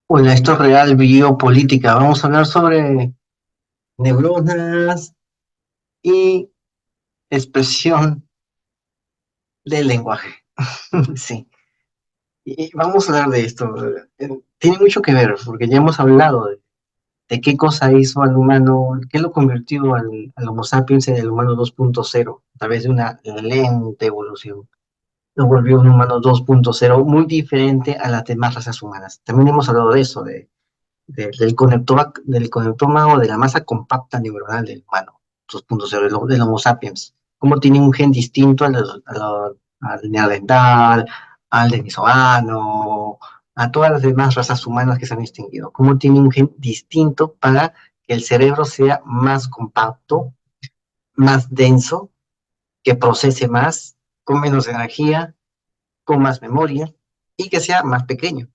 Bueno, esto es real biopolítica. Vamos a hablar sobre neuronas y expresión del lenguaje. Sí, y vamos a hablar de esto. Tiene mucho que ver, porque ya hemos hablado de qué cosa hizo al humano, qué lo convirtió al Homo sapiens en el humano 2.0, a través de una lenta evolución. Lo volvió un humano 2.0 muy diferente a las demás razas humanas. También hemos hablado de eso, del conectoma o de la masa compacta neuronal del humano, 2.0, del Homo sapiens. Cómo tiene un gen distinto al neandertal, al denisovano, a todas las demás razas humanas que se han extinguido. Cómo tiene un gen distinto para que el cerebro sea más compacto, más denso, que procese más, con menos energía, con más memoria y que sea más pequeño,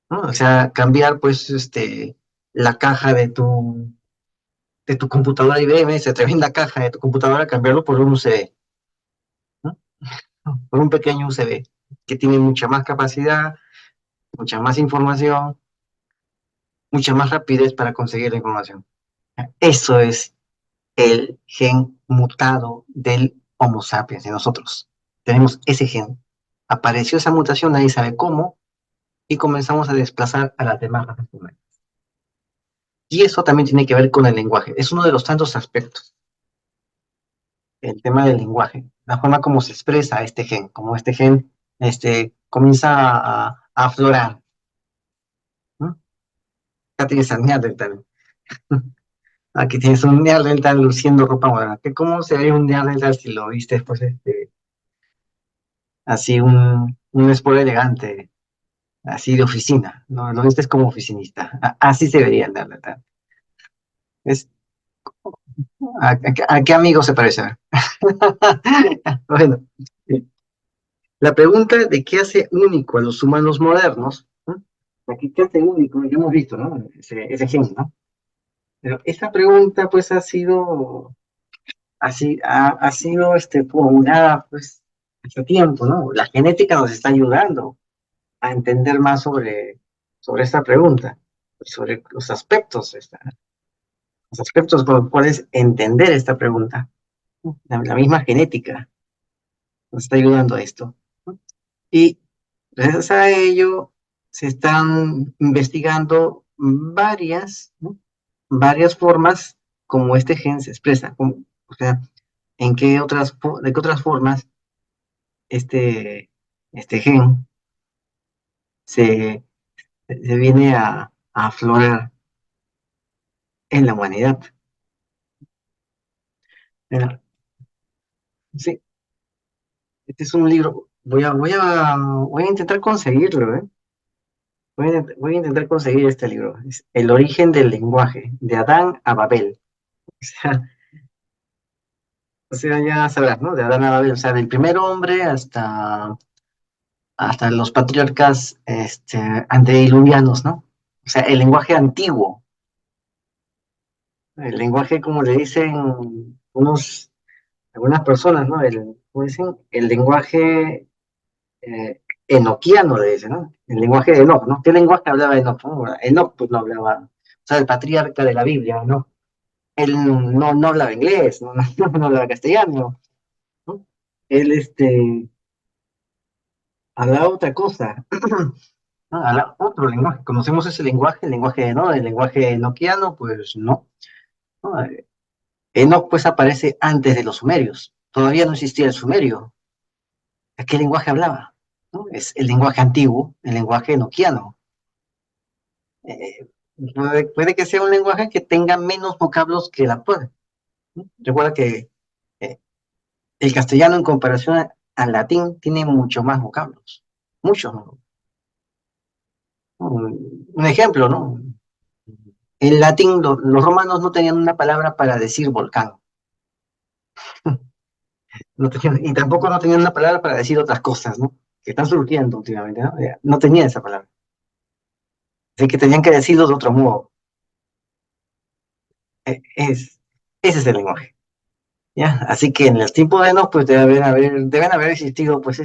¿no? O sea, cambiar pues la caja de tu computadora IBM, esa tremenda caja de tu computadora, cambiarlo por un USB, ¿no? Por un pequeño USB que tiene mucha más capacidad, mucha más información, mucha más rapidez para conseguir la información. Eso es el gen mutado del Homo sapiens de nosotros. Tenemos ese gen. Apareció esa mutación, nadie sabe cómo, y comenzamos a desplazar a las demás razas humanas. Y eso también tiene que ver con el lenguaje. Es uno de los tantos aspectos, el tema del lenguaje, la forma como se expresa este gen, como este gen comienza a aflorar, ¿no? Acá tienes a Neandertal, aquí tienes un Neandertal luciendo ropa moderna. ¿Cómo se ve un Neandertal si lo viste pues así un esporo elegante, así de oficina, ¿no? Lo viste como oficinista, así se vería el Neandertal. Es, ¿A qué amigo se parece? Bueno, la pregunta de qué hace único a los humanos modernos, ¿no? Aquí qué hace único, ya hemos visto, ¿no? Ese gen, ¿no? Pero esta pregunta, pues, ha sido, formulada, pues, hace tiempo, ¿no? La genética nos está ayudando a entender más sobre esta pregunta, sobre los aspectos por los cuales entender esta pregunta. La misma genética nos está ayudando a esto, ¿no? Y gracias a ello se están investigando ¿no? Varias formas como este gen se expresa, o sea, de qué otras formas este, este gen se, se viene a aflorar en la humanidad. Mira, sí, este es un libro, voy a intentar conseguirlo, ¿eh? Voy a intentar conseguir este libro. Es El origen del lenguaje, de Adán a Babel. O sea, ya sabrás, ¿no? De Adán a Babel, o sea, del primer hombre hasta los patriarcas antediluvianos, ¿no? O sea, el lenguaje antiguo, el lenguaje, como le dicen algunas personas, ¿no? ¿Cómo dicen? El lenguaje enoquiano, le dicen, ¿no? El lenguaje de Enoch, ¿no? ¿Qué lenguaje hablaba Enoch? ¿No? Enoch, pues no hablaba, o sea, el patriarca de la Biblia, ¿no? Él no hablaba inglés, no hablaba castellano, ¿no? Él, hablaba otra cosa. Habla otro lenguaje. ¿Conocemos ese lenguaje? El lenguaje, ¿no? El lenguaje enoquiano, pues no. ¿No? Enoch pues aparece antes de los sumerios. Todavía no existía el sumerio. ¿A qué lenguaje hablaba? ¿No? Es el lenguaje antiguo, el lenguaje enoquiano. Puede que sea un lenguaje que tenga menos vocablos que el actual, ¿no? Recuerda que eh, el castellano en comparación al latín tiene mucho más vocablos. Muchos, ¿no? Un ejemplo, ¿no? En latín, los romanos no tenían una palabra para decir volcán. Y tampoco no tenían una palabra para decir otras cosas, ¿no? Que están surgiendo últimamente, ¿no? No tenían esa palabra. Así que tenían que decirlo de otro modo. Eh, Es, ese es el lenguaje, ¿ya? Así que en el tiempo de Enoch, pues deben haber existido, pues,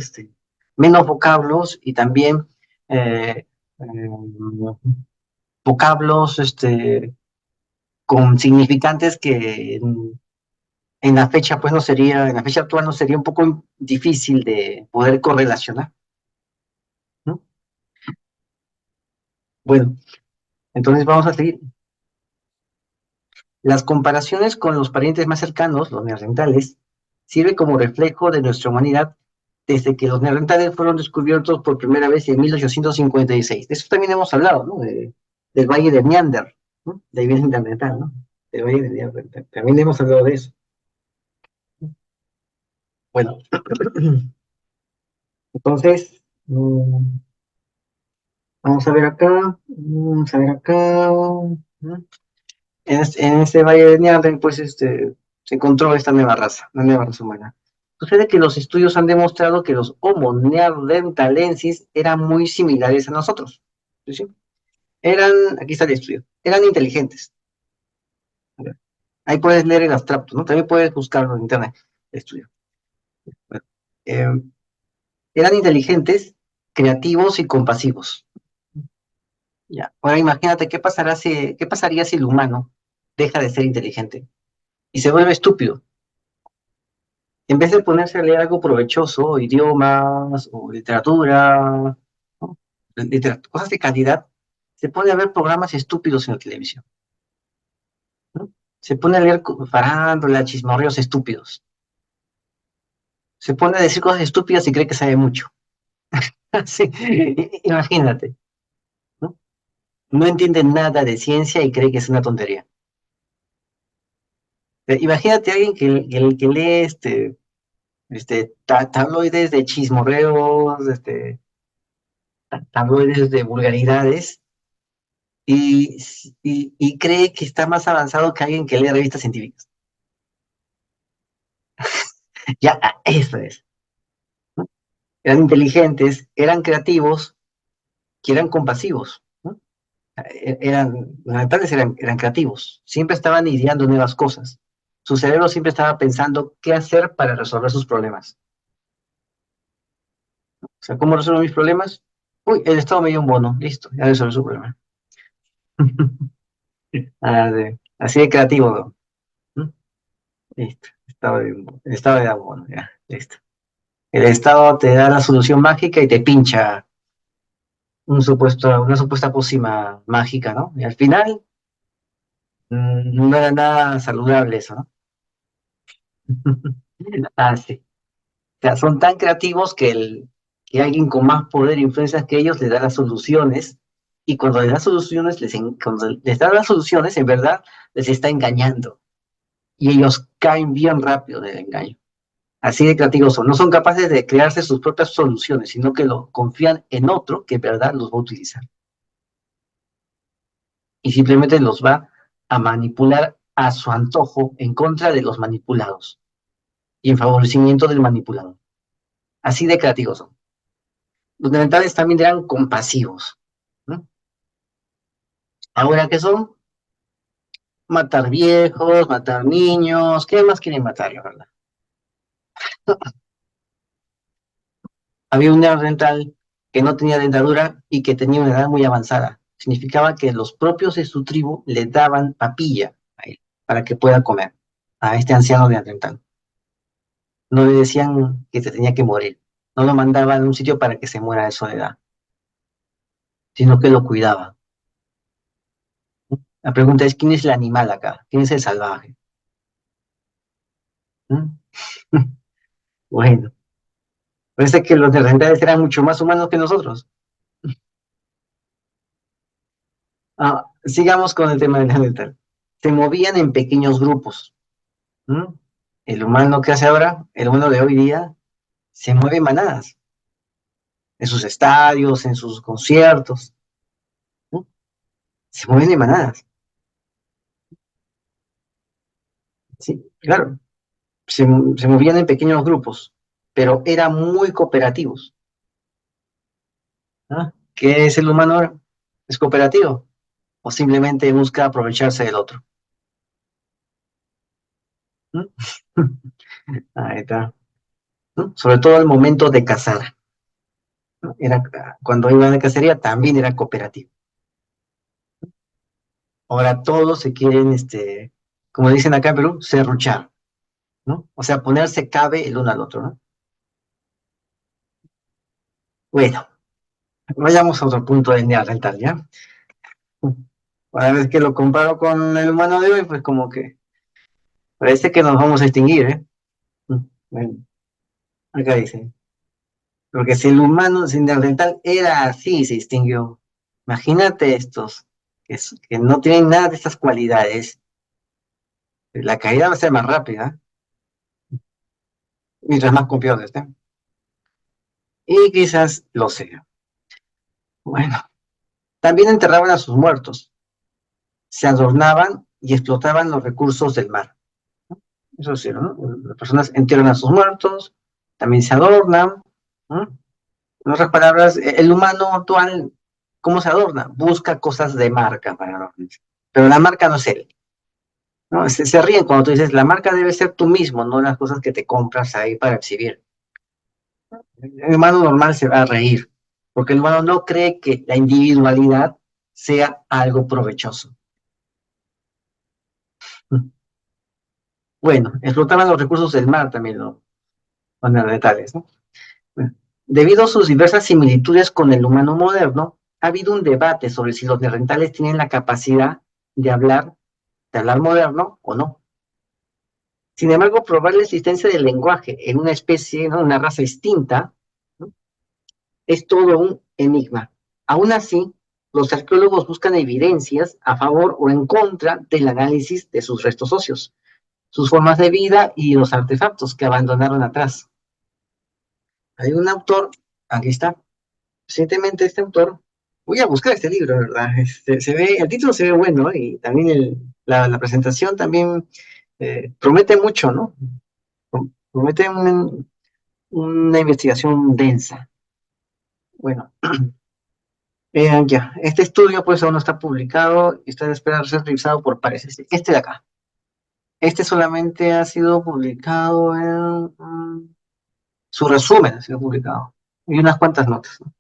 menos vocablos y también eh, vocablos, con significantes que en la fecha, pues no sería, en la fecha actual no sería un poco difícil de poder correlacionar, ¿no? Bueno, entonces vamos a seguir. Las comparaciones con los parientes más cercanos, los neandertales, sirve como reflejo de nuestra humanidad desde que los neandertales fueron descubiertos por primera vez en 1856. De eso también hemos hablado, ¿no? Del Valle de Neander, ¿no? De ahí viene el neandertal, ¿no? Del Valle de Neander. También hemos hablado de eso. Bueno, entonces, vamos a ver acá, vamos a ver acá. En este Valle de Neander, pues, se encontró esta nueva raza, la nueva raza humana. Sucede que los estudios han demostrado que los Homo neanderthalensis eran muy similares a nosotros. ¿Sí? ¿Sí? Eran, aquí está el estudio, eran inteligentes. Ahí puedes leer el abstracto, ¿no? También puedes buscarlo en internet, el estudio. Bueno, eh, eran inteligentes, creativos y compasivos. Ya. Ahora imagínate qué pasaría si el humano deja de ser inteligente y se vuelve estúpido. En vez de ponerse a leer algo provechoso, idiomas o literatura, ¿no? Cosas de calidad, se pone a ver programas estúpidos en la televisión, ¿no? Se pone a leer farándula, chismorreos estúpidos. Se pone a decir cosas estúpidas y cree que sabe mucho. Sí, imagínate, ¿no? No entiende nada de ciencia y cree que es una tontería. Imagínate a alguien que lee tabloides de chismorreos, tabloides de vulgaridades y, y cree que está más avanzado que alguien que lee revistas científicas. Ya, eso es. ¿No? Eran inteligentes, eran creativos y eran compasivos, ¿no? Los mentales eran creativos, siempre estaban ideando nuevas cosas. Su cerebro siempre estaba pensando qué hacer para resolver sus problemas. O sea, ¿cómo resuelvo mis problemas? Uy, el Estado me dio un bono, listo, ya resolví su problema. Así de creativo, ¿no? Listo, estaba de abono, ya, listo. El Estado te da la solución mágica y te pincha una supuesta pócima mágica, ¿no? Y al final no era nada saludable eso, ¿no? Ah, sí. O sea, son tan creativos que alguien con más poder e influencia que ellos les da las soluciones y cuando les da soluciones, cuando les da las soluciones, en verdad, les está engañando y ellos caen bien rápido del engaño. Así de creativos son. No son capaces de crearse sus propias soluciones, sino que lo confían en otro que en verdad los va a utilizar. Y simplemente los va a manipular a su antojo en contra de los manipulados y en favorecimiento del manipulador. Así de creativos son. Los neandertales también eran compasivos, ¿no? Ahora, ¿qué son? Matar viejos, matar niños, ¿qué más quieren matar, la verdad? Había un neandertal que no tenía dentadura y que tenía una edad muy avanzada. Significaba que los propios de su tribu le daban papilla a él para que pueda comer, a este anciano neandertal. No le decían que se tenía que morir, no lo mandaban a un sitio para que se muera de soledad, sino que lo cuidaba. La pregunta es, ¿quién es el animal acá? ¿Quién es el salvaje? ¿Mm? Bueno, parece que los neandertales eran mucho más humanos que nosotros. Sigamos con el tema del neandertal. Se movían en pequeños grupos. ¿Mm? El humano que hace ahora, el humano de hoy día, se mueve en manadas, en sus estadios, en sus conciertos. ¿No? Se mueven en manadas. Sí, claro. Se movían en pequeños grupos, pero eran muy cooperativos. ¿No? ¿Qué es el humano ahora? ¿Es cooperativo? ¿O simplemente busca aprovecharse del otro? ¿No? Ahí está. ¿No? Sobre todo al momento de cazar. ¿no? Cuando iban a la cacería también era cooperativo. Ahora todos se quieren, como dicen acá en Perú, serruchar, ¿no? O sea, ponerse cabe el uno al otro, ¿no? Bueno, vayamos a otro punto de Neandertal, ¿ya? Una vez que lo comparo con el humano de hoy, pues como que parece que nos vamos a extinguir, ¿eh? Bueno, acá dice, porque si el humano sin Neandertal era así, se extinguió. Imagínate estos, que no tienen nada de estas cualidades, la caída va a ser más rápida, mientras más confiados estén. Y quizás lo sea. Bueno, también enterraban a sus muertos, se adornaban y explotaban los recursos del mar. Eso sí, ¿no? Las personas entierran a sus muertos, también se adornan, ¿no? En otras palabras, el humano actual, ¿cómo se adorna? Busca cosas de marca para adornarse. Pero la marca no es él, ¿no? Se ríen cuando tú dices, la marca debe ser tú mismo, no las cosas que te compras ahí para exhibir. El humano normal se va a reír, porque el humano no cree que la individualidad sea algo provechoso. Bueno, explotaban los recursos del mar también, los neandertales, ¿no? Bueno, debido a sus diversas similitudes con el humano moderno, ha habido un debate sobre si los neandertales tienen la capacidad de hablar, de hablar moderno o no. Sin embargo, probar la existencia del lenguaje en una especie, ¿no? Una raza distinta, ¿no? Es todo un enigma. Aún así, los arqueólogos buscan evidencias a favor o en contra del análisis de sus restos óseos, sus formas de vida y los artefactos que abandonaron atrás. Hay un autor, aquí está, recientemente este autor, voy a buscar este libro, ¿verdad? El título se ve bueno, ¿eh? Y también la presentación también promete mucho, ¿no? Promete una investigación densa. Bueno, ya, este estudio pues aún no está publicado y está en espera de ser revisado por pares. Este de acá. Este solamente ha sido publicado en su resumen, ha sido publicado. Y unas cuantas notas, ¿no?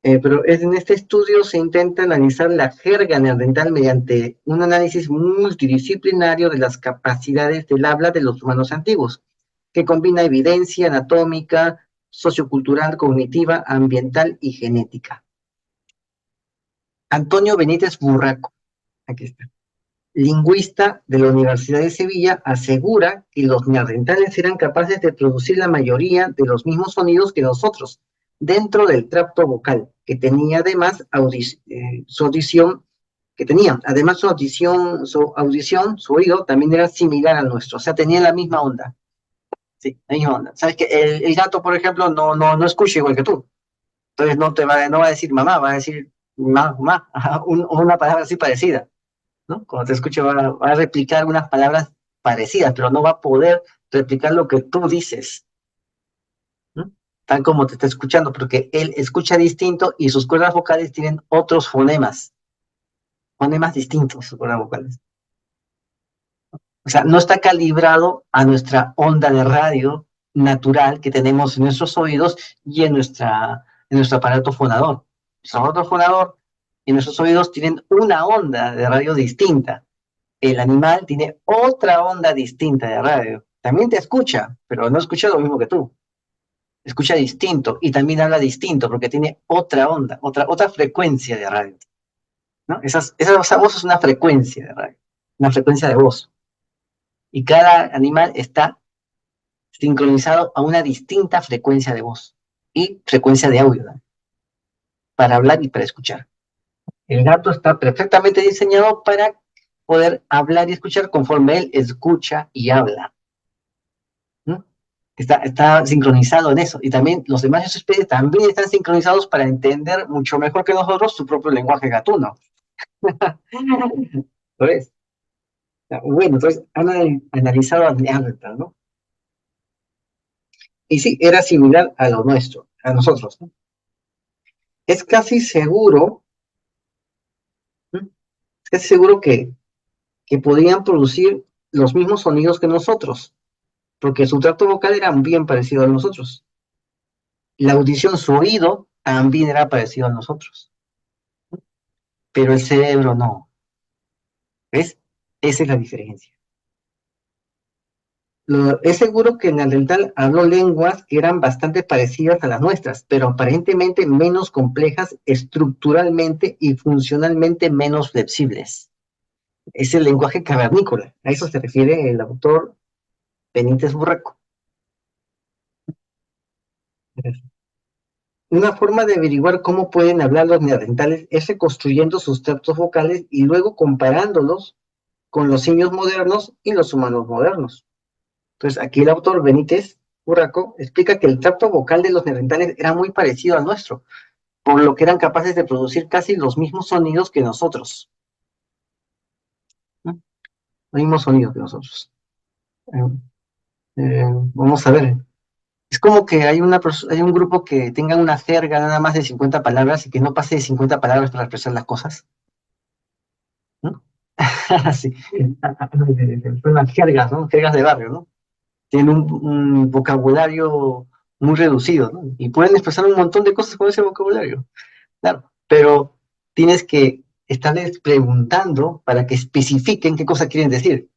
Pero en este estudio se intenta analizar la jerga neandertal mediante un análisis multidisciplinario de las capacidades del habla de los humanos antiguos, que combina evidencia anatómica, sociocultural, cognitiva, ambiental y genética. Antonio Benítez Burraco, aquí está, lingüista de la Universidad de Sevilla, asegura que los neandertales eran capaces de producir la mayoría de los mismos sonidos que nosotros, dentro del tracto vocal, que tenía además su audición, que tenía, además su oído también era similar al nuestro, o sea, tenía la misma onda. Sí, la misma onda. Sabes que el gato, por ejemplo, no escucha igual que tú. Entonces no va a decir mamá, va a decir mamá, una palabra así parecida. ¿No? Cuando te escuche va a replicar unas palabras parecidas, pero no va a poder replicar lo que tú dices, ¿no? Tal como te está escuchando, porque él escucha distinto y sus cuerdas vocales tienen otros fonemas distintos, sus cuerdas vocales. O sea, no está calibrado a nuestra onda de radio natural que tenemos en nuestros oídos y en nuestro aparato fonador. Nuestro aparato fonador y nuestros oídos tienen una onda de radio distinta. El animal tiene otra onda distinta de radio. También te escucha, pero no escucha lo mismo que tú. Escucha distinto y también habla distinto porque tiene otra onda, otra frecuencia de radio, ¿no? Esa voz es una frecuencia de radio, una frecuencia de voz. Y cada animal está sincronizado a una distinta frecuencia de voz y frecuencia de audio, ¿no? Para hablar y para escuchar. El gato está perfectamente diseñado para poder hablar y escuchar conforme él escucha y habla, ¿no? Está sincronizado en eso. Y también los demás especies también están sincronizados para entender mucho mejor que nosotros su propio lenguaje gatuno. Entonces, bueno, entonces han analizado a Neandertal, ¿no? Y sí, era similar a lo nuestro, a nosotros, ¿no? Es casi seguro, ¿no? Es casi seguro que podían producir los mismos sonidos que nosotros, porque su tracto vocal era bien parecido a nosotros. La audición, su oído, también era parecido a nosotros, pero el cerebro no. ¿Ves? Esa es la diferencia. Es seguro que Neandertal habló lenguas que eran bastante parecidas a las nuestras, pero aparentemente menos complejas estructuralmente y funcionalmente menos flexibles. Es el lenguaje cavernícola. A eso se refiere el autor Benítez Burraco. Una forma de averiguar cómo pueden hablar los neandertales es reconstruyendo sus tractos vocales y luego comparándolos con los simios modernos y los humanos modernos. Entonces, aquí el autor Benítez Burraco explica que el tracto vocal de los neandertales era muy parecido al nuestro, por lo que eran capaces de producir casi los mismos sonidos que nosotros, ¿no? Los mismos sonidos que nosotros. Eh, Vamos a ver. Es como que hay un grupo que tenga una jerga nada más de 50 palabras y que no pase de 50 palabras para expresar las cosas, ¿no? Sí. Son las jergas, ¿no? Jergas de barrio, ¿no? Tienen un vocabulario muy reducido, ¿no? Y pueden expresar un montón de cosas con ese vocabulario, claro, pero tienes que estarles preguntando para que especifiquen qué cosa quieren decir,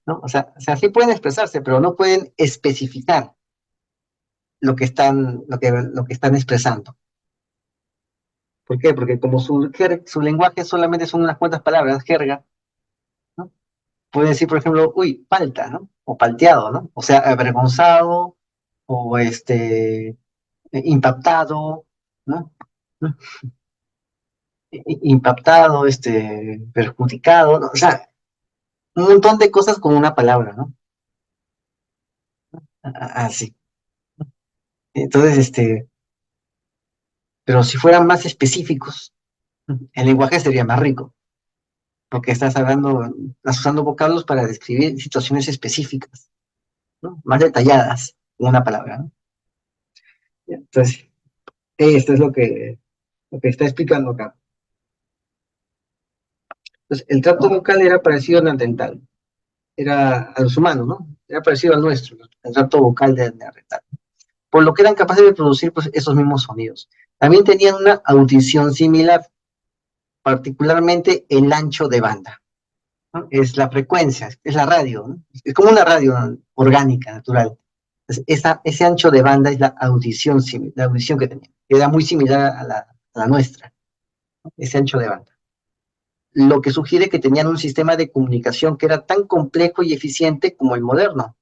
¿no? O sea, sí pueden expresarse, pero no pueden especificar lo que están expresando. ¿Por qué? Porque como su lenguaje solamente son unas cuantas palabras, jerga, ¿no? Puede decir, por ejemplo, uy, palta, ¿no? O palteado, ¿no? O sea, avergonzado, o impactado, ¿no? Impactado, perjudicado, ¿no? O sea, un montón de cosas con una palabra, ¿no? Así. Entonces, pero si fueran más específicos, el lenguaje sería más rico, porque estás usando vocablos para describir situaciones específicas, ¿no? Más detalladas, en una palabra, ¿no? Entonces, esto es lo que está explicando acá. Entonces, el trato vocal era parecido al dental, era a los humanos, ¿no? Era parecido al nuestro, el trato vocal de Neandertal, por lo que eran capaces de producir pues, esos mismos sonidos. También tenían una audición similar, particularmente el ancho de banda, ¿no? Es la frecuencia, es la radio, ¿no? Es como una radio, ¿no? Orgánica, natural. Ese ancho de banda es la audición que tenía. Era muy similar a la nuestra, ¿no? Ese ancho de banda. Lo que sugiere que tenían un sistema de comunicación que era tan complejo y eficiente como el moderno.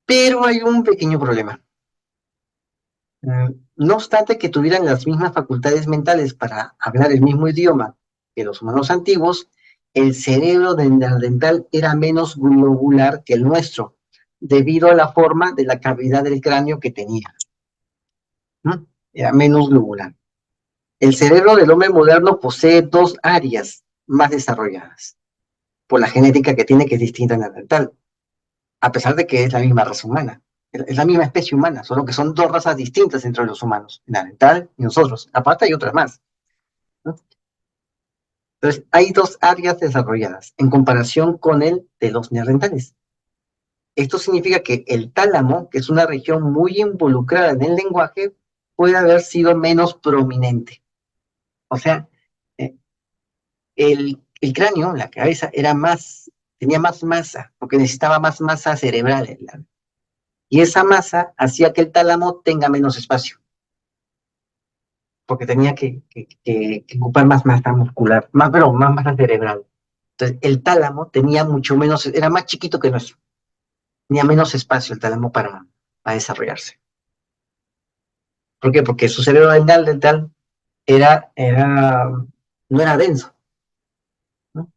Pero hay un pequeño problema. No obstante que tuvieran las mismas facultades mentales para hablar el mismo idioma que los humanos antiguos, el cerebro de Neandertal era menos globular que el nuestro, debido a la forma de la cavidad del cráneo que tenía, ¿no? Era menos globular. El cerebro del hombre moderno posee dos áreas más desarrolladas, por la genética que tiene, que es distinta a Neandertal, a pesar de que es la misma raza humana. Es la misma especie humana, solo que son dos razas distintas entre los humanos, Neandertal y nosotros. Aparte hay otras más, ¿no? Entonces, hay dos áreas desarrolladas en comparación con el de los neandertales. Esto significa que el tálamo, que es una región muy involucrada en el lenguaje, puede haber sido menos prominente. O sea, eh, el cráneo, la cabeza, tenía más masa, porque necesitaba más masa cerebral. Y esa masa hacía que el tálamo tenga menos espacio, porque tenía que ocupar más masa muscular, más masa cerebral. Entonces, el tálamo tenía mucho menos, era más chiquito que nuestro, tenía menos espacio el tálamo para desarrollarse. ¿Por qué? Porque su cerebro dental no era denso, ¿no?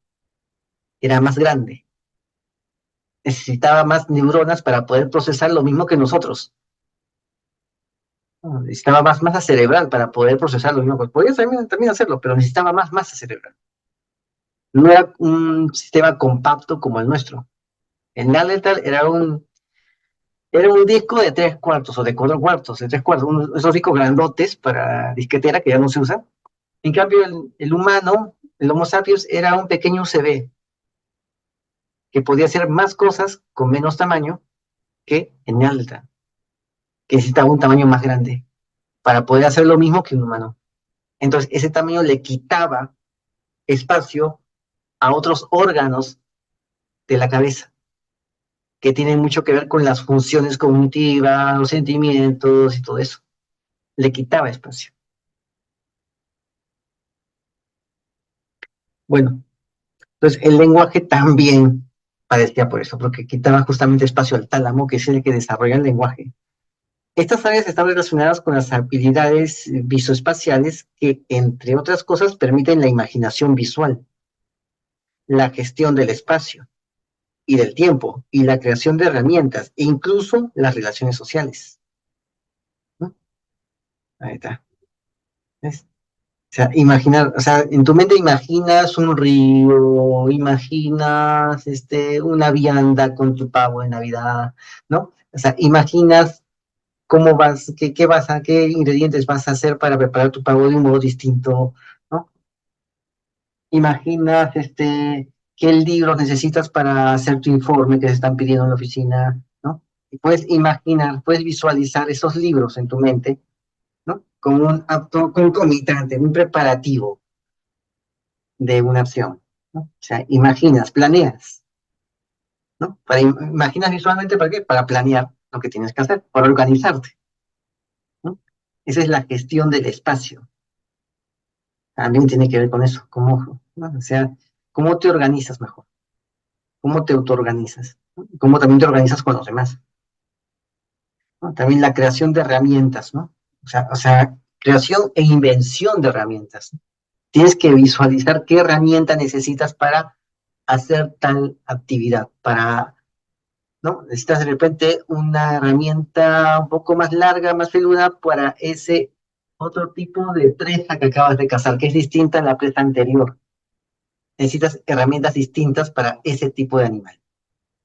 Era más grande. Necesitaba más neuronas para poder procesar lo mismo que nosotros, ¿no? Necesitaba más masa cerebral para poder procesar lo mismo. Podía también hacerlo, pero necesitaba más masa cerebral. No era un sistema compacto como el nuestro. El Neandertal era un disco de 3 cuartos o de 4 cuartos, de 3 cuartos, esos discos grandotes para disquetera que ya no se usan. En cambio, el humano, el Homo sapiens, era un pequeño USB que podía hacer más cosas con menos tamaño que el Neandertal. que necesitaba un tamaño más grande para poder hacer lo mismo que un humano. Entonces, ese tamaño le quitaba espacio a otros órganos de la cabeza, que tienen mucho que ver con las funciones cognitivas, los sentimientos y todo eso. Le quitaba espacio. Bueno, entonces el lenguaje también padecía por eso, porque quitaba justamente espacio al tálamo, que es el que desarrolla el lenguaje. Estas áreas están relacionadas con las habilidades visoespaciales que, entre otras cosas, permiten la imaginación visual, la gestión del espacio y del tiempo, y la creación de herramientas, e incluso las relaciones sociales, ¿no? Ahí está. ¿Ves? O sea, imaginar, o sea, en tu mente imaginas un río, imaginas una vianda con tu pavo de Navidad, ¿no? O sea, imaginas cómo vas, qué ingredientes vas a hacer para preparar tu pavo de un modo distinto, ¿no? Imaginas qué libros necesitas para hacer tu informe que te están pidiendo en la oficina, ¿no? Y puedes imaginar, puedes visualizar esos libros en tu mente, ¿no? Como un acto concomitante, un preparativo de una acción, ¿no? O sea, imaginas, planeas, ¿no? Imaginas visualmente, ¿para qué? Para planear lo que tienes que hacer, para organizarte, ¿no? Esa es la gestión del espacio. También tiene que ver con eso, cómo, ¿no? O sea, cómo te organizas mejor, cómo te autoorganizas, ¿no? Cómo también te organizas con los demás, ¿no? También la creación de herramientas, ¿no? O sea, creación e invención de herramientas, ¿no? Tienes que visualizar qué herramienta necesitas para hacer tal actividad, ¿no? Necesitas de repente una herramienta un poco más larga, más peluda para ese otro tipo de presa que acabas de cazar, que es distinta a la presa anterior. Necesitas herramientas distintas para ese tipo de animal.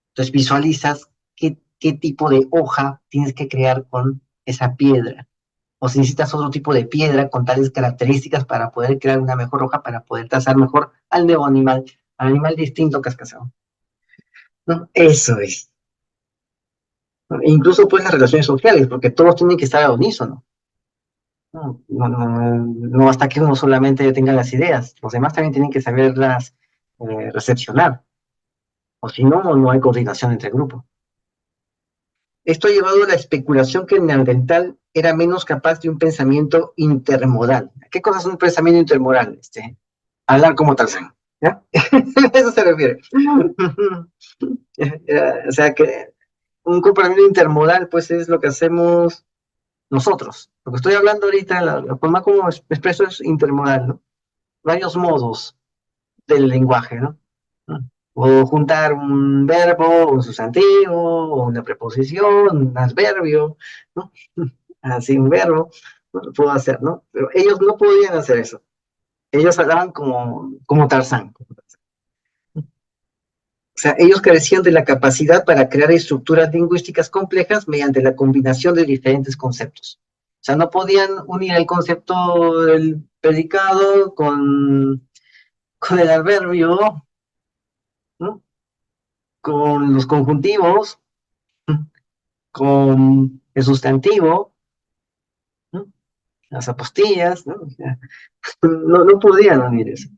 Entonces visualizas qué tipo de hoja tienes que crear con esa piedra. O si necesitas otro tipo de piedra con tales características para poder crear una mejor hoja, para poder trazar mejor al nuevo animal, al animal distinto que has cazado. ¿No? Eso es. E incluso pues las relaciones sociales, porque todos tienen que estar al unísono. No basta que uno solamente tenga las ideas, los demás también tienen que saberlas recepcionar, o si no, no hay coordinación entre grupos. Esto ha llevado a la especulación que el neandertal era menos capaz de un pensamiento intermodal. ¿Qué cosa es un pensamiento intermodal? Hablar como Tarzán, ¿ya? A eso se refiere. O sea, que un comportamiento intermodal, pues es lo que hacemos nosotros. Lo que estoy hablando ahorita, la forma como expreso es intermodal, ¿no? Varios modos del lenguaje, ¿no? O juntar un verbo, un sustantivo, o una preposición, un adverbio, ¿no? Así un verbo, ¿no? Lo puedo hacer, ¿no? Pero ellos no podían hacer eso. Ellos hablaban como Tarzán. O sea, ellos carecían de la capacidad para crear estructuras lingüísticas complejas mediante la combinación de diferentes conceptos. O sea, no podían unir el concepto del predicado con el adverbio, ¿no? Con los conjuntivos, con el sustantivo, ¿no? Las apostillas, ¿no? O sea, no podían unir eso,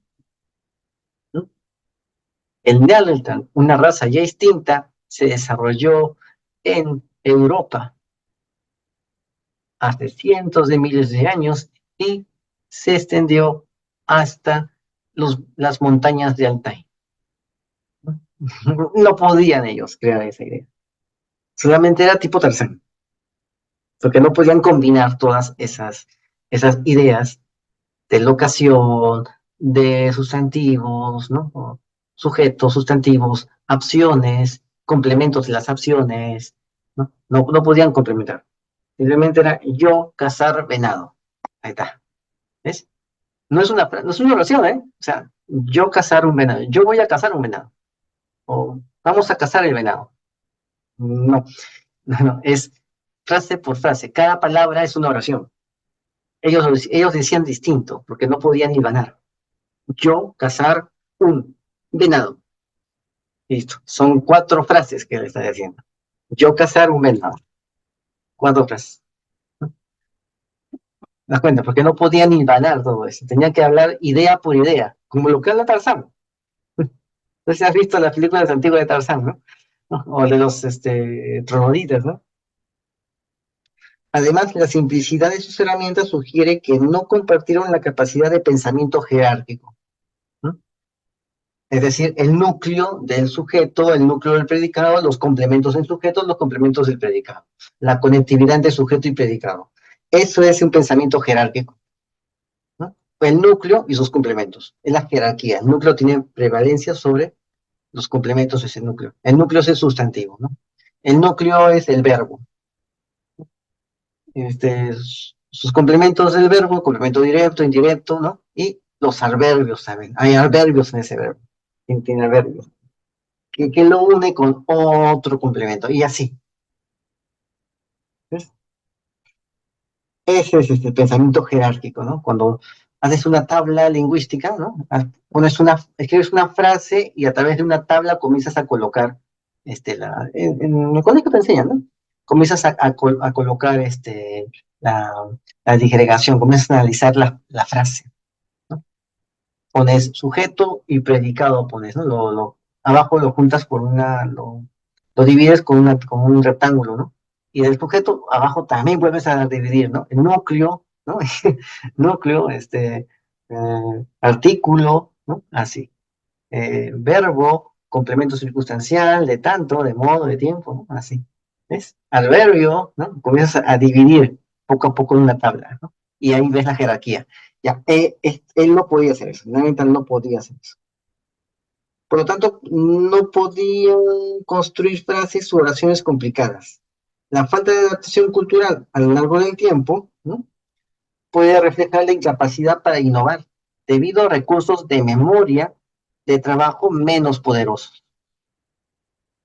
¿no? El Neandertal, una raza ya extinta, se desarrolló en Europa hace cientos de miles de años y se extendió hasta las montañas de Altai. No podían ellos crear esa idea. Solamente era tipo Tarzán, porque no podían combinar todas esas ideas de locación, de sustantivos, ¿no? Sujetos, sustantivos, acciones, complementos de las acciones, ¿no? No podían complementar. Simplemente era yo cazar venado. Ahí está. ¿Ves? No es una oración, ¿eh? O sea, yo cazar un venado. Yo voy a cazar un venado. O vamos a cazar el venado. No, no, es frase por frase. Cada palabra es una oración. Ellos decían distinto, porque no podían hilvanar. Yo cazar un venado. Listo. Son 4 frases que le está diciendo. Yo cazar un venado. cuatro frases. ¿Te das cuenta? Porque no podían hilvanar todo eso. Tenían que hablar idea por idea, como lo que habla Tarzán. Entonces has visto las películas antiguas de Tarzán, ¿no? O de los trogloditas, ¿no? Además, la simplicidad de sus herramientas sugiere que no compartieron la capacidad de pensamiento jerárquico, ¿no? Es decir, el núcleo del sujeto, el núcleo del predicado, los complementos del sujeto, los complementos del predicado. La conectividad entre sujeto y predicado. Eso es un pensamiento jerárquico, ¿no? El núcleo y sus complementos. Es la jerarquía. El núcleo tiene prevalencia sobre los complementos de ese núcleo. El núcleo es el sustantivo, ¿no? El núcleo es el verbo. Sus complementos del verbo, complemento directo, indirecto, ¿no? Y los adverbios, ¿saben? Hay adverbios en ese verbo. Tiene adverbios. Que lo une con otro complemento. Y así. ¿Ves? Ese es este pensamiento jerárquico, ¿no? Cuando haces una tabla lingüística, ¿no? Escribes una frase y a través de una tabla comienzas a colocar, en el colegio te enseñan, ¿no? Comienzas a colocar la disgregación, comienzas a analizar la frase, ¿no? Pones sujeto y predicado, pones, ¿no? Abajo lo juntas lo divides con un rectángulo, ¿no? Y del sujeto abajo también vuelves a dividir, ¿no? El núcleo, ¿no? Núcleo, artículo, ¿no? Así. Verbo, complemento circunstancial, de tanto, de modo, de tiempo, ¿no? Así. ¿Ves? Adverbio, ¿no? Comienzas a dividir poco a poco en una tabla, ¿no? Y ahí ves la jerarquía. Ya, él no podía hacer eso, Neandertal no podía hacer eso. Por lo tanto, no podía construir frases o oraciones complicadas. La falta de adaptación cultural a lo largo del tiempo, ¿no? Puede reflejar la incapacidad para innovar, debido a recursos de memoria de trabajo menos poderosos.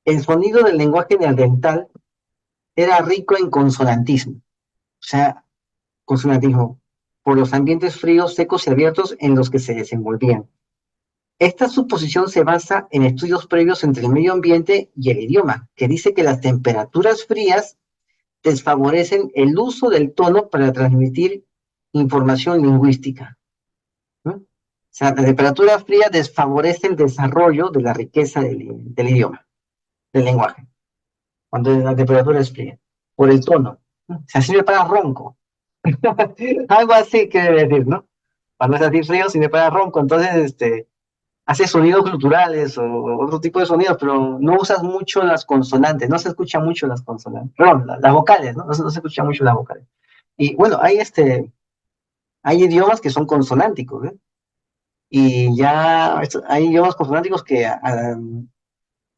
El sonido del lenguaje neandertal era rico en consonantismo, o sea, consonantismo, por los ambientes fríos, secos y abiertos en los que se desenvolvían. Esta suposición se basa en estudios previos entre el medio ambiente y el idioma, que dice que las temperaturas frías desfavorecen el uso del tono para transmitir información lingüística, ¿no? O sea, la temperatura fría desfavorece el desarrollo de la riqueza del idioma, del lenguaje, cuando la temperatura es fría, por el tono, ¿no? O sea, sirve para ronco. Algo así quiere decir, ¿no? Cuando es así frío, sirve para ronco. Entonces, hace sonidos culturales o otro tipo de sonidos, pero no usas mucho las consonantes, no se escucha mucho las consonantes, perdón, las vocales, ¿no? No se escucha mucho las vocales. Y bueno, hay idiomas que son consonánticos, ¿eh? Y ya hay idiomas consonánticos que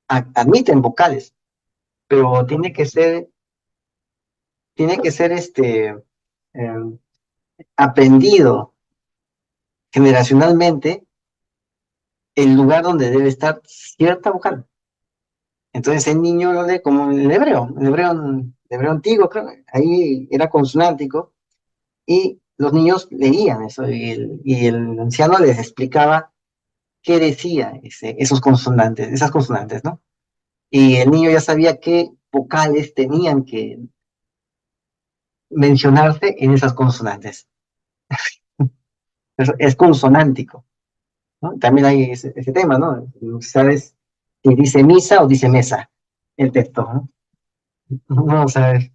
admiten vocales, pero tiene que ser eh, aprendido generacionalmente el lugar donde debe estar cierta vocal. Entonces el niño lo lee como el hebreo antiguo, creo, ahí era consonántico, y los niños leían eso, y el anciano les explicaba qué decía esas consonantes, ¿no? Y el niño ya sabía qué vocales tenían que mencionarse en esas consonantes. Es consonántico, ¿no? También hay ese tema, ¿no? ¿Sabes si dice misa o dice mesa el texto, ¿no? No sabes,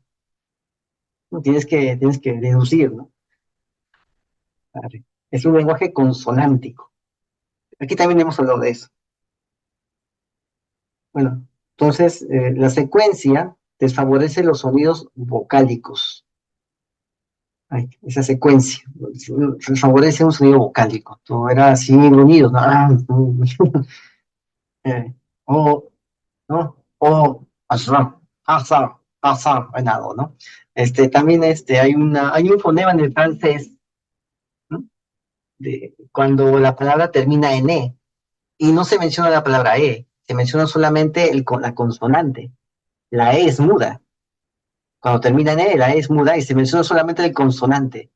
tienes que deducir, ¿no? Es un lenguaje consonántico. Aquí también hemos hablado de eso. Bueno, entonces la secuencia desfavorece los sonidos vocálicos. Ay, esa secuencia favorece un sonido vocálico. Todo era así unido, ¿no? Eh, o, ¿no? O, asra, asar, asar, venado, ¿no? También hay un fonema en el francés, ¿no? Cuando la palabra termina en y no se menciona la palabra se menciona solamente la consonante. La es muda. Cuando termina en la es muda y se menciona solamente el consonante,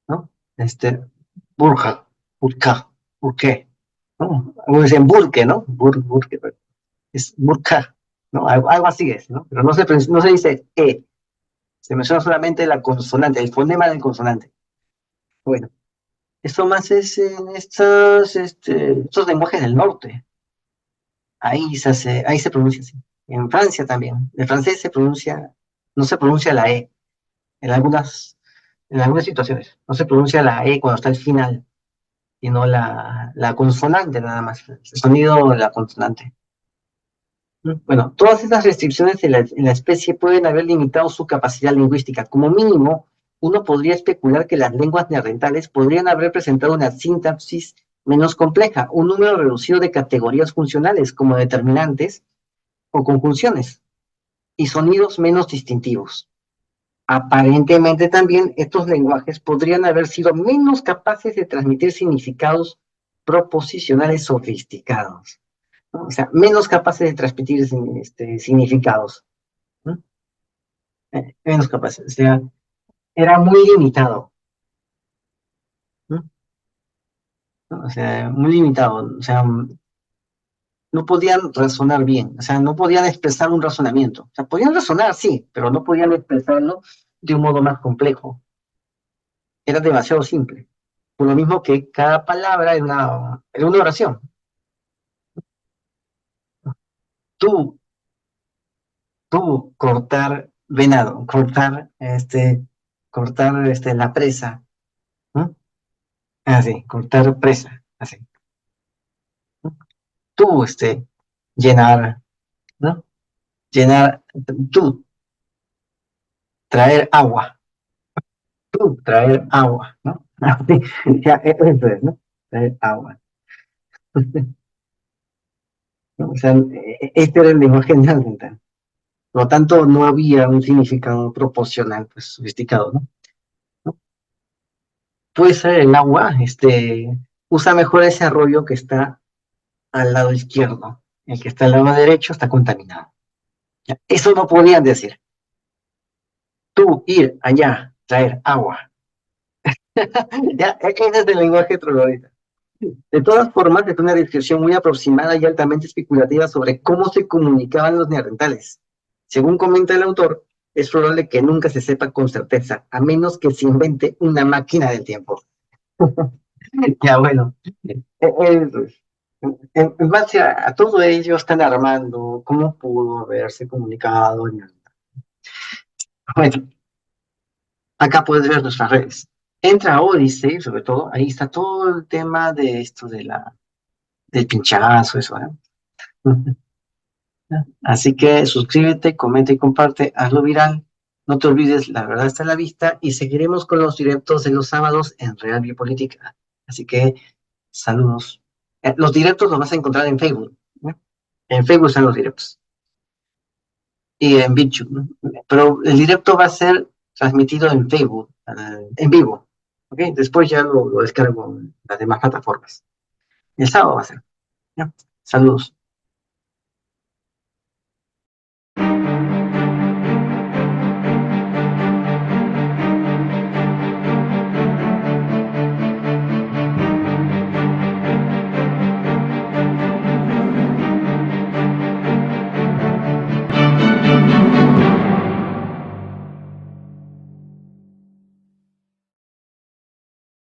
¿no? Burja, burka, burqué, ¿no? Algunos dicen burque, ¿no? Burque, pero es burka. ¿no? Algo así es, ¿no? Pero no se dice E, se menciona solamente la consonante, el fonema del consonante. Bueno, esto más es en estos lenguajes del norte. Ahí se pronuncia así. En Francia también. El francés no se pronuncia la E en algunas situaciones. No se pronuncia la E cuando está al final, sino la consonante nada más. El sonido de la consonante. Bueno, todas estas restricciones en la especie pueden haber limitado su capacidad lingüística. Como mínimo, uno podría especular que las lenguas neandertales podrían haber presentado una sintaxis menos compleja, un número reducido de categorías funcionales como determinantes o conjunciones y sonidos menos distintivos. Aparentemente también estos lenguajes podrían haber sido menos capaces de transmitir significados proposicionales sofisticados, ¿no? O sea, menos capaces de transmitir significados, ¿no? Menos capaces, o sea, era muy limitado, ¿no? O sea, muy limitado, o sea, no podían razonar bien, o sea, no podían expresar un razonamiento, o sea, podían razonar, sí, pero no podían expresarlo de un modo más complejo, era demasiado simple, por lo mismo que cada palabra era una oración. Tú, cortar venado, cortar la presa, ¿no? Así, cortar presa, así. Tú, llenar, ¿no? Llenar, tú, traer agua, tú, traer agua, ¿no? Así, ya, eso es, ¿no? Traer agua. ¿No? O sea, este era el lenguaje neandertal. Por lo tanto, no había un significado proporcional, pues, sofisticado, ¿no? ¿No? Puede ser el agua, usa mejor ese arroyo que está al lado izquierdo. El que está al lado derecho está contaminado. ¿Ya? Eso no podían decir. Tú ir allá, traer agua. Ya, ese es el lenguaje troglodita. De todas formas, es una descripción muy aproximada y altamente especulativa sobre cómo se comunicaban los neandertales. Según comenta el autor, es probable que nunca se sepa con certeza, a menos que se invente una máquina del tiempo. Ya, bueno, en base a todo ello están armando cómo pudo haberse comunicado. Bueno, acá puedes ver nuestras redes. Entra a Odyssey, sobre todo, ahí está todo el tema de esto del pinchazo, eso, ¿eh? Así que suscríbete, comenta y comparte, hazlo viral. No te olvides, la verdad está a la vista y seguiremos con los directos de los sábados en Real Biopolítica. Así que saludos. Los directos los vas a encontrar en Facebook, ¿no? En Facebook están los directos y en BitChute, ¿no? Pero el directo va a ser transmitido en Facebook, en vivo. ¿Ok? Después ya lo descargo en las demás plataformas. El sábado va a ser. ¿Ya? Saludos.